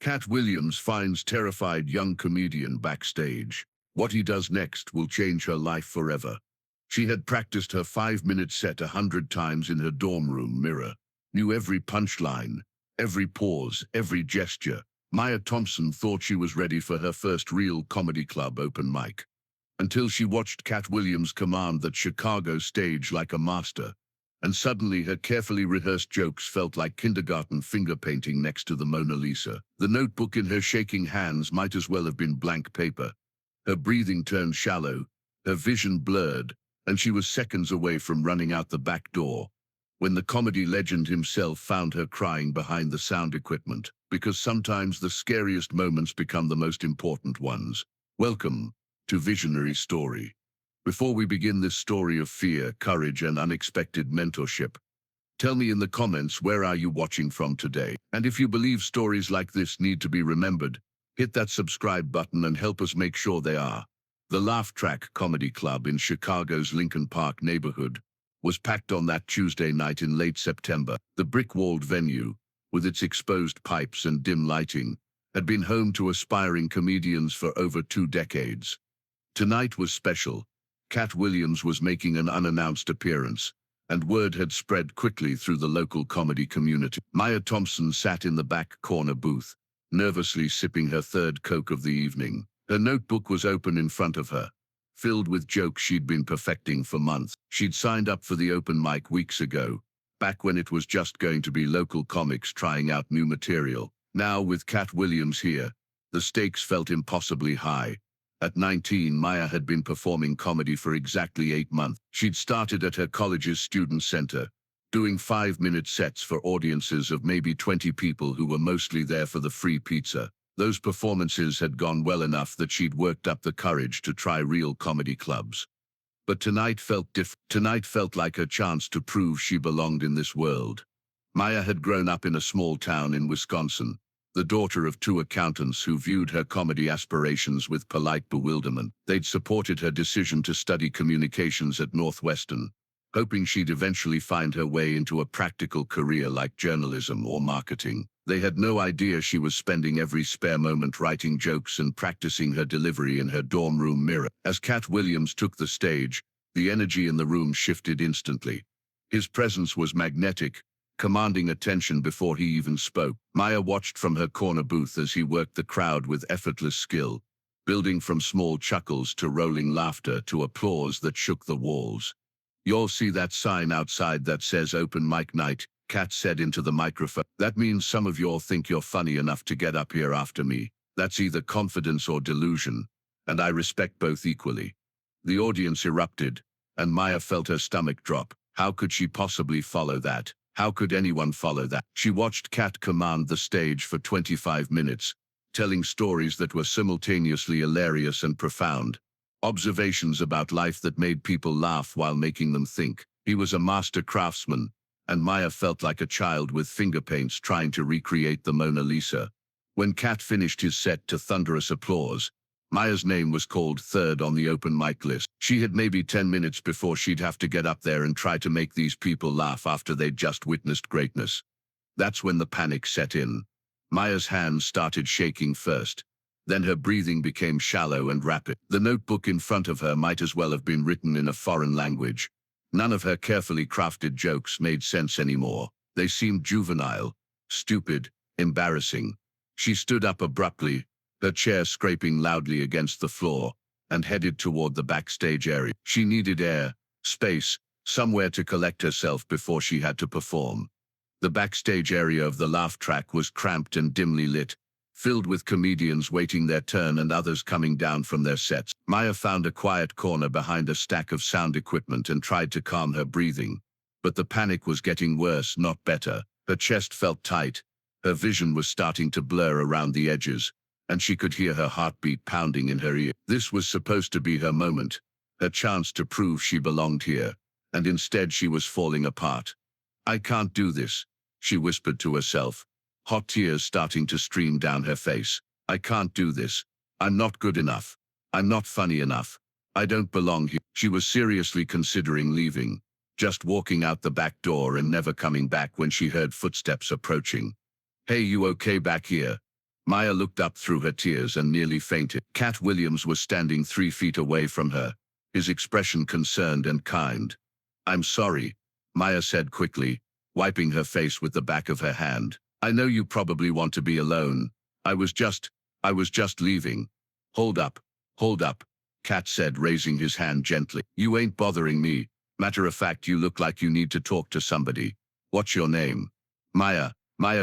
Katt Williams finds terrified young comedian backstage. What he does next will change her life forever. She had practiced her 5-minute set 100 times in her dorm room mirror, knew every punchline, every pause, every gesture. Maya Thompson thought she was ready for her first real comedy club open mic, until she watched Katt Williams command that Chicago stage like a master. And suddenly her carefully rehearsed jokes felt like kindergarten finger painting next to the Mona Lisa. The notebook in her shaking hands might as well have been blank paper. Her breathing turned shallow, her vision blurred, and she was seconds away from running out the back door, when the comedy legend himself found her crying behind the sound equipment, because sometimes the scariest moments become the most important ones. Welcome to Visionary Story. Before we begin this story of fear, courage, and unexpected mentorship, tell me in the comments, where are you watching from today? And if you believe stories like this need to be remembered, hit that subscribe button and help us make sure they are. The Laugh Track Comedy Club in Chicago's Lincoln Park neighborhood was packed on that Tuesday night in late September. The brick-walled venue, with its exposed pipes and dim lighting, had been home to aspiring comedians for over 2 decades. Tonight was special. Katt Williams was making an unannounced appearance, and word had spread quickly through the local comedy community. Maya Thompson sat in the back corner booth, nervously sipping her 3rd Coke of the evening. Her notebook was open in front of her, filled with jokes she'd been perfecting for months. She'd signed up for the open mic weeks ago, back when it was just going to be local comics trying out new material. Now, with Katt Williams here, the stakes felt impossibly high. At 19, Maya had been performing comedy for exactly 8 months. She'd started at her college's student center, doing 5-minute sets for audiences of maybe 20 people who were mostly there for the free pizza. Those performances had gone well enough that she'd worked up the courage to try real comedy clubs. But tonight felt different. Tonight felt like her chance to prove she belonged in this world. Maya had grown up in a small town in Wisconsin, the daughter of 2 accountants who viewed her comedy aspirations with polite bewilderment. They'd supported her decision to study communications at Northwestern, hoping she'd eventually find her way into a practical career like journalism or marketing. They had no idea she was spending every spare moment writing jokes and practicing her delivery in her dorm room mirror. As Katt Williams took the stage, the energy in the room shifted instantly. His presence was magnetic, commanding attention before he even spoke. Maya watched from her corner booth as he worked the crowd with effortless skill, building from small chuckles to rolling laughter to applause that shook the walls. "You'll see that sign outside that says open mic night," Katt said into the microphone. "That means some of y'all think you're funny enough to get up here after me. That's either confidence or delusion, and I respect both equally." The audience erupted, and Maya felt her stomach drop. How could she possibly follow that? How could anyone follow that? She watched Katt command the stage for 25 minutes, telling stories that were simultaneously hilarious and profound. Observations about life that made people laugh while making them think. He was a master craftsman, and Maya felt like a child with finger paints trying to recreate the Mona Lisa. When Katt finished his set to thunderous applause, Maya's name was called 3rd on the open mic list. She had maybe 10 minutes before she'd have to get up there and try to make these people laugh after they'd just witnessed greatness. That's when the panic set in. Maya's hands started shaking first. Then her breathing became shallow and rapid. The notebook in front of her might as well have been written in a foreign language. None of her carefully crafted jokes made sense anymore. They seemed juvenile, stupid, embarrassing. She stood up abruptly, her chair scraping loudly against the floor, and headed toward the backstage area. She needed air, space, somewhere to collect herself before she had to perform. The backstage area of the laugh track was cramped and dimly lit, filled with comedians waiting their turn and others coming down from their sets. Maya found a quiet corner behind a stack of sound equipment and tried to calm her breathing. But the panic was getting worse, not better. Her chest felt tight, her vision was starting to blur around the edges, and she could hear her heartbeat pounding in her ear. This was supposed to be her moment, her chance to prove she belonged here, and instead she was falling apart. "I can't do this," she whispered to herself, hot tears starting to stream down her face. "I can't do this. I'm not good enough. I'm not funny enough. I don't belong here." She was seriously considering leaving, just walking out the back door and never coming back when she heard footsteps approaching. "Hey, you okay back here?" Maya looked up through her tears and nearly fainted. Katt Williams was standing 3 feet away from her, his expression concerned and kind. "I'm sorry," Maya said quickly, wiping her face with the back of her hand. "I know you probably want to be alone. I was just leaving." Hold up, hold up," Katt said, raising his hand gently. "You ain't bothering me. Matter of fact, you look like you need to talk to somebody. What's your name?" Maya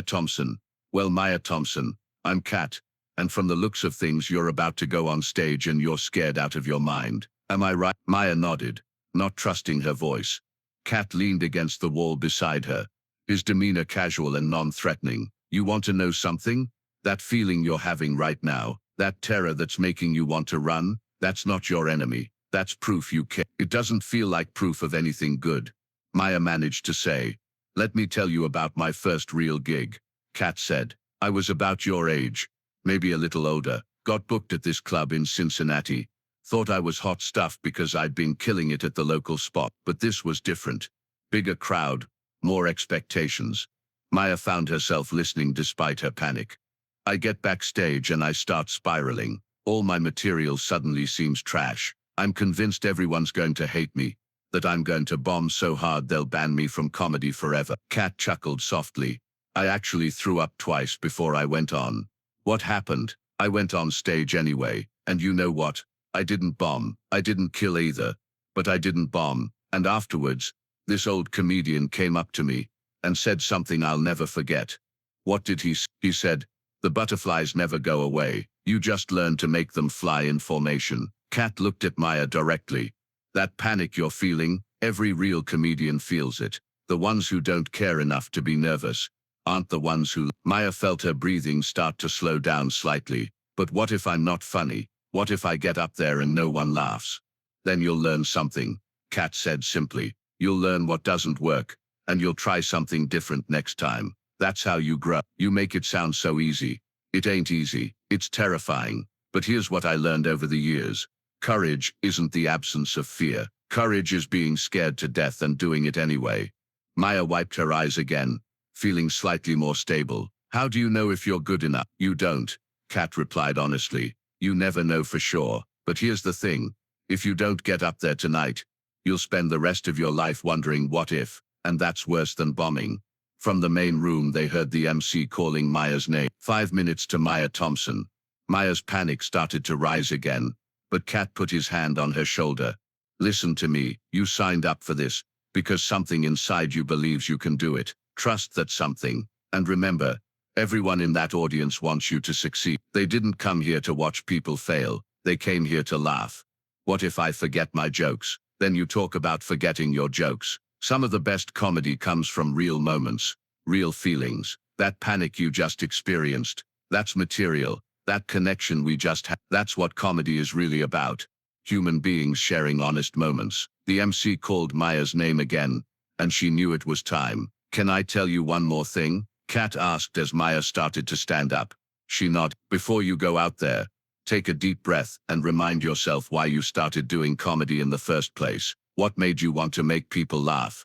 Thompson." "Well, Maya Thompson, I'm Katt, and from the looks of things you're about to go on stage and you're scared out of your mind. Am I right?" Maya nodded, not trusting her voice. Katt leaned against the wall beside her, his demeanor casual and non-threatening. "You want to know something? That feeling you're having right now, that terror that's making you want to run, that's not your enemy. That's proof you care." "It doesn't feel like proof of anything good," Maya managed to say. "Let me tell you about my first real gig," Katt said. "I was about your age, maybe a little older, got booked at this club in Cincinnati. Thought I was hot stuff because I'd been killing it at the local spot, but this was different. Bigger crowd, more expectations." Maya found herself listening despite her panic. "I get backstage and I start spiraling. All my material suddenly seems trash. I'm convinced everyone's going to hate me, that I'm going to bomb so hard they'll ban me from comedy forever." Katt chuckled softly. "I actually threw up twice before I went on." "What happened?" "I went on stage anyway, and you know what? I didn't bomb. I didn't kill either. But I didn't bomb. And afterwards, this old comedian came up to me and said something I'll never forget." "What did he say?" "He said, 'The butterflies never go away. You just learn to make them fly in formation.'" Katt looked at Maya directly. "That panic you're feeling, every real comedian feels it. The ones who don't care enough to be nervous aren't the ones who..." Maya felt her breathing start to slow down slightly. "But what if I'm not funny? What if I get up there and no one laughs?" "Then you'll learn something," Katt said simply. "You'll learn what doesn't work, and you'll try something different next time. That's how you grow." "You make it sound so easy." "It ain't easy. It's terrifying. But here's what I learned over the years. Courage isn't the absence of fear. Courage is being scared to death and doing it anyway." Maya wiped her eyes again, feeling slightly more stable. "How do you know if you're good enough?" "You don't," Katt replied honestly. "You never know for sure. But here's the thing. If you don't get up there tonight, you'll spend the rest of your life wondering what if, and that's worse than bombing." From the main room they heard the MC calling Maya's name. 5 minutes to Maya Thompson. Maya's panic started to rise again, but Katt put his hand on her shoulder. "Listen to me. You signed up for this because something inside you believes you can do it. Trust that something. And remember, everyone in that audience wants you to succeed. They didn't come here to watch people fail. They came here to laugh. What if I forget my jokes?" "Then you talk about forgetting your jokes. Some of the best comedy comes from real moments, real feelings. That panic you just experienced, that's material. That connection we just had, that's what comedy is really about. Human beings sharing honest moments." The MC called Maya's name again, and she knew it was time. "Can I tell you one more thing?" Katt asked as Maya started to stand up. She nodded. "Before you go out there, take a deep breath and remind yourself why you started doing comedy in the first place. What made you want to make people laugh?"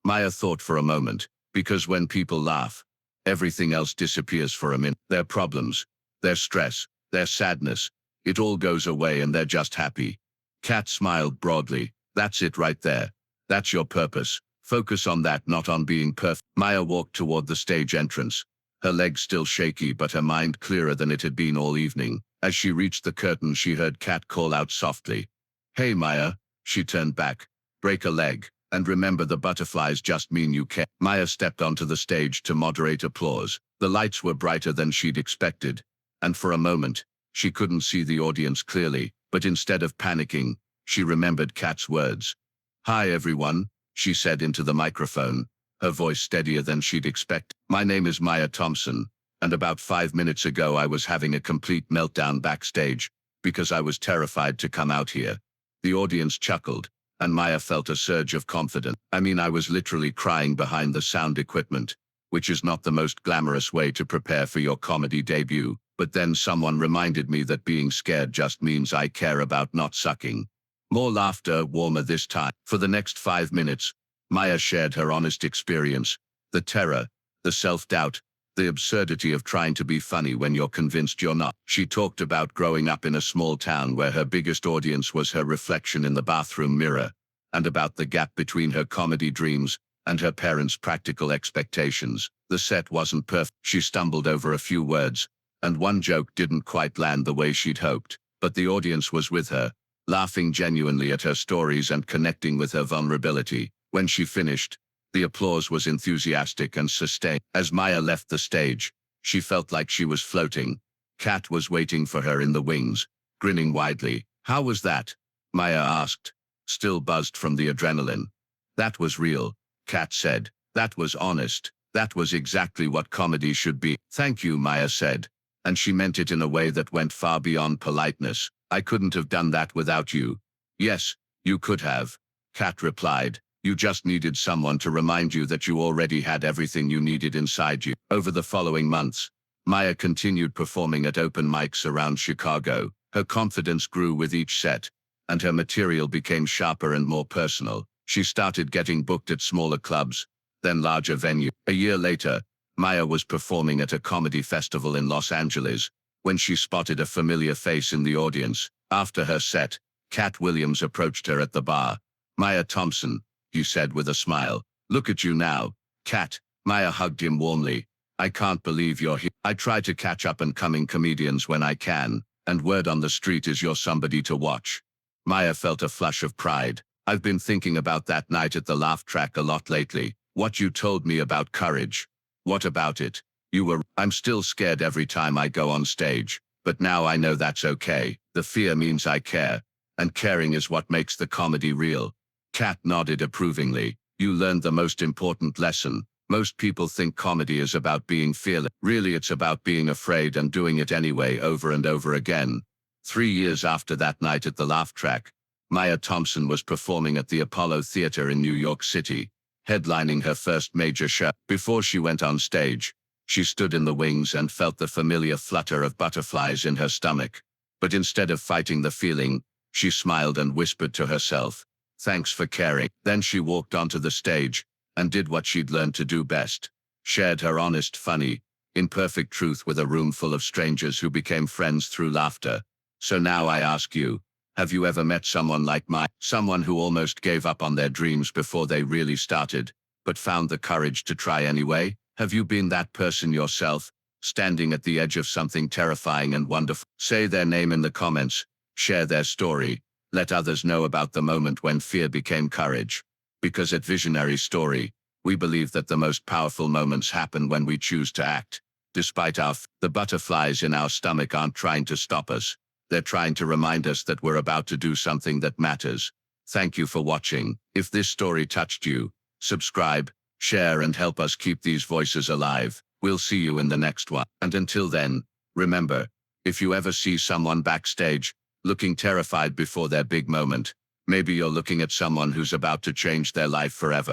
Maya thought for a moment. "Because when people laugh, everything else disappears for a minute. Their problems, their stress, their sadness, it all goes away and they're just happy." Katt smiled broadly. "That's it right there. That's your purpose. Focus on that, not on being perfect." Maya walked toward the stage entrance, her legs still shaky but her mind clearer than it had been all evening. As she reached the curtain, she heard Katt call out softly, "Hey Maya." She turned back. "Break a leg, and remember the butterflies just mean you care." Maya stepped onto the stage to moderate applause. The lights were brighter than she'd expected, and for a moment, she couldn't see the audience clearly, but instead of panicking, she remembered Katt's words. "Hi everyone," she said into the microphone, her voice steadier than she'd expected. "My name is Maya Thompson, and about 5 minutes ago I was having a complete meltdown backstage, because I was terrified to come out here." The audience chuckled, and Maya felt a surge of confidence. "I mean, I was literally crying behind the sound equipment, which is not the most glamorous way to prepare for your comedy debut. But then someone reminded me that being scared just means I care about not sucking." More laughter, warmer this time. For the next 5 minutes, Maya shared her honest experience, the terror, the self-doubt, The absurdity of trying to be funny when you're convinced you're not. She talked about growing up in a small town where her biggest audience was her reflection in the bathroom mirror, and about the gap between her comedy dreams and her parents' practical expectations. The set wasn't perfect. She stumbled over a few words, and one joke didn't quite land the way she'd hoped, but the audience was with her, laughing genuinely at her stories and connecting with her vulnerability. When she finished, the applause was enthusiastic and sustained. As Maya left the stage, she felt like she was floating. Katt was waiting for her in the wings, grinning widely. "How was that?" Maya asked, still buzzed from the adrenaline. "That was real," Katt said. "That was honest. That was exactly what comedy should be." "Thank you," Maya said, and she meant it in a way that went far beyond politeness. "I couldn't have done that without you." "Yes, you could have," Katt replied. "You just needed someone to remind you that you already had everything you needed inside you." Over the following months, Maya continued performing at open mics around Chicago. Her confidence grew with each set, and her material became sharper and more personal. She started getting booked at smaller clubs, then larger venues. A year later, Maya was performing at a comedy festival in Los Angeles when she spotted a familiar face in the audience. After her set, Katt Williams approached her at the bar. "Maya Thompson," he said with a smile. "Look at you now, Katt." Maya hugged him warmly. "I can't believe you're here. I try to catch up-and-coming comedians when I can, and word on the street is you're somebody to watch." Maya felt a flush of pride. "I've been thinking about that night at the laugh track a lot lately. What you told me about courage. What about it? You were. I'm still scared every time I go on stage, but now I know that's okay. The fear means I care, and caring is what makes the comedy real." Katt nodded approvingly. "You learned the most important lesson. Most people think comedy is about being fearless. Really, it's about being afraid and doing it anyway over and over again." 3 years after that night at the laugh track, Maya Thompson was performing at the Apollo Theater in New York City, headlining her first major show. Before she went on stage, she stood in the wings and felt the familiar flutter of butterflies in her stomach. But instead of fighting the feeling, she smiled and whispered to herself, "Thanks for caring." Then she walked onto the stage and did what she'd learned to do best. Shared her honest, funny, imperfect truth with a room full of strangers who became friends through laughter. So now I ask you, have you ever met someone like Maya? Someone who almost gave up on their dreams before they really started, but found the courage to try anyway? Have you been that person yourself, standing at the edge of something terrifying and wonderful? Say their name in the comments, share their story, let others know about the moment when fear became courage. Because at Visionary Story, we believe that the most powerful moments happen when we choose to act. Despite the butterflies in our stomach aren't trying to stop us. They're trying to remind us that we're about to do something that matters. Thank you for watching. If this story touched you, subscribe, share, and help us keep these voices alive. We'll see you in the next one. And until then, remember, if you ever see someone backstage looking terrified before their big moment, maybe you're looking at someone who's about to change their life forever.